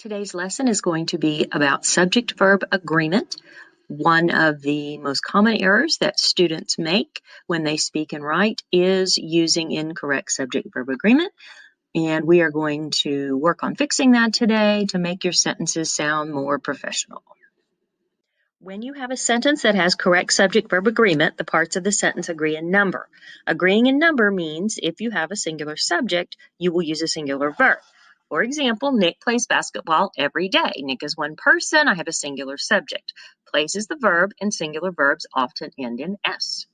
Today's lesson is going to be about subject-verb agreement, one of the most common errors that students make when they speak and write is using incorrect subject-verb agreement, and we are going to work on fixing that today to make your sentences sound more professional. When you have a sentence that has correct subject-verb agreement, the parts of the sentence agree in number. Agreeing in number means if you have a singular subject, you will use a singular verb. For example, Nick plays basketball every day. Nick is one person. I have a singular subject. Plays is the verb, and singular verbs often end in S.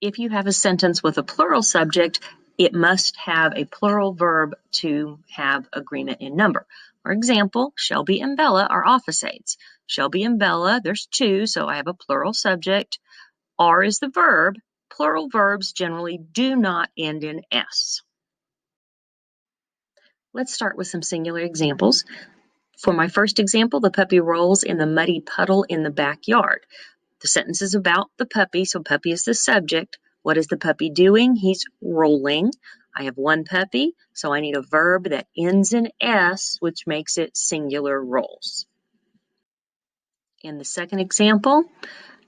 If you have a sentence with a plural subject, it must have a plural verb to have agreement in number. For example, Shelby and Bella are office aides. Shelby and Bella, there's two, so I have a plural subject. Are is the verb. Plural verbs generally do not end in S. Let's start with some singular examples. For my first example, the puppy rolls in the muddy puddle in the backyard. The sentence is about the puppy, so puppy is the subject. What is the puppy doing? He's rolling. I have one puppy, so I need a verb that ends in S, which makes it singular rolls. In the second example,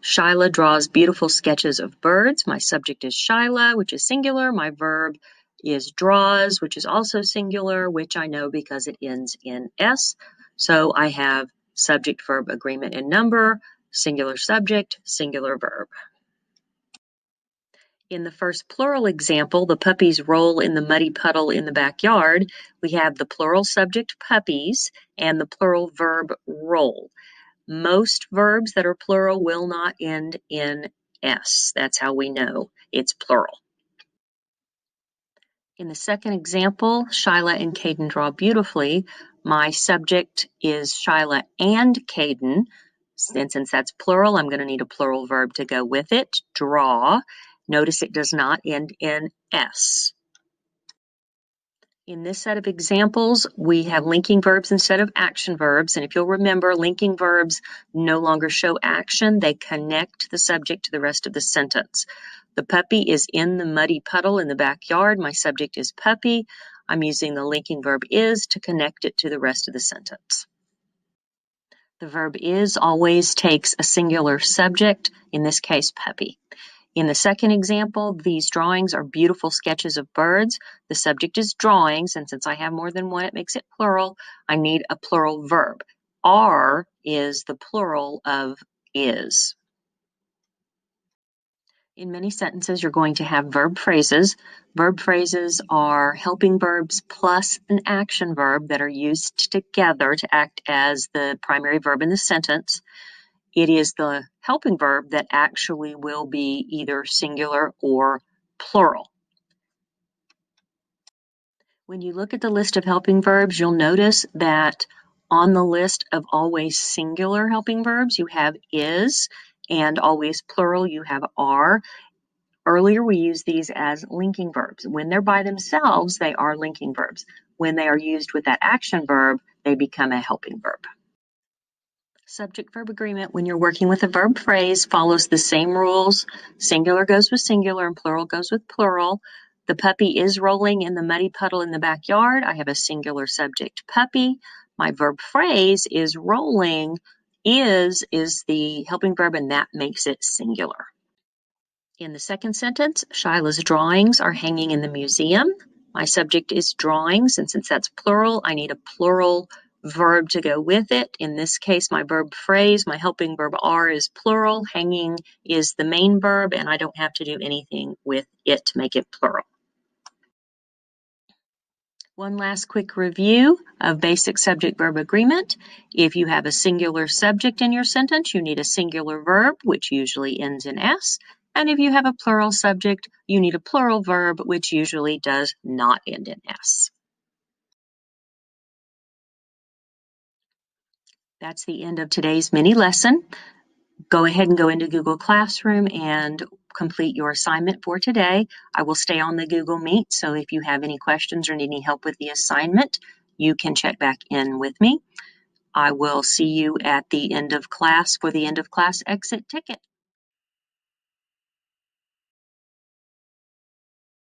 Shyla draws beautiful sketches of birds. My subject is Shyla, which is singular. My verb is draws, which is also singular, which I know because it ends in S. So I have subject-verb agreement in number, singular subject, singular verb. In the first plural example, the puppies roll in the muddy puddle in the backyard. We have the plural subject puppies and the plural verb roll. Most verbs that are plural will not end in S. That's how we know it's plural. In the second example, Shyla and Caden draw beautifully. My subject is Shyla and Caden. And since that's plural, I'm going to need a plural verb to go with it, draw. Notice it does not end in S. In this set of examples, we have linking verbs instead of action verbs. And if you'll remember, linking verbs no longer show action. They connect the subject to the rest of the sentence. The puppy is in the muddy puddle in the backyard. My subject is puppy. I'm using the linking verb is to connect it to the rest of the sentence. The verb is always takes a singular subject, in this case, puppy. In the second example, these drawings are beautiful sketches of birds. The subject is drawings, and since I have more than one, it makes it plural. I need a plural verb. Are is the plural of is. In many sentences, you're going to have verb phrases. Verb phrases are helping verbs plus an action verb that are used together to act as the primary verb in the sentence. It is the helping verb that actually will be either singular or plural. When you look at the list of helping verbs, you'll notice that on the list of always singular helping verbs, you have is, and always plural, you have are. Earlier, we used these as linking verbs. When they're by themselves, they are linking verbs. When they are used with that action verb, they become a helping verb. Subject-verb agreement, when you're working with a verb phrase, follows the same rules. Singular goes with singular and plural goes with plural. The puppy is rolling in the muddy puddle in the backyard. I have a singular subject, puppy. My verb phrase is rolling. Is the helping verb, and that makes it singular. In the second sentence, Shyla's drawings are hanging in the museum. My subject is drawings, and since that's plural, I need a plural verb to go with it. In this case, my verb phrase, my helping verb are is plural. Hanging is the main verb, and I don't have to do anything with it to make it plural. One last quick review of basic subject-verb agreement. If you have a singular subject in your sentence, you need a singular verb, which usually ends in S. And if you have a plural subject, you need a plural verb, which usually does not end in S. That's the end of today's mini lesson. Go ahead and go into Google Classroom and complete your assignment for today. I will stay on the Google Meet, so if you have any questions or need any help with the assignment, you can check back in with me. I will see you at the end of class for the end of class exit ticket.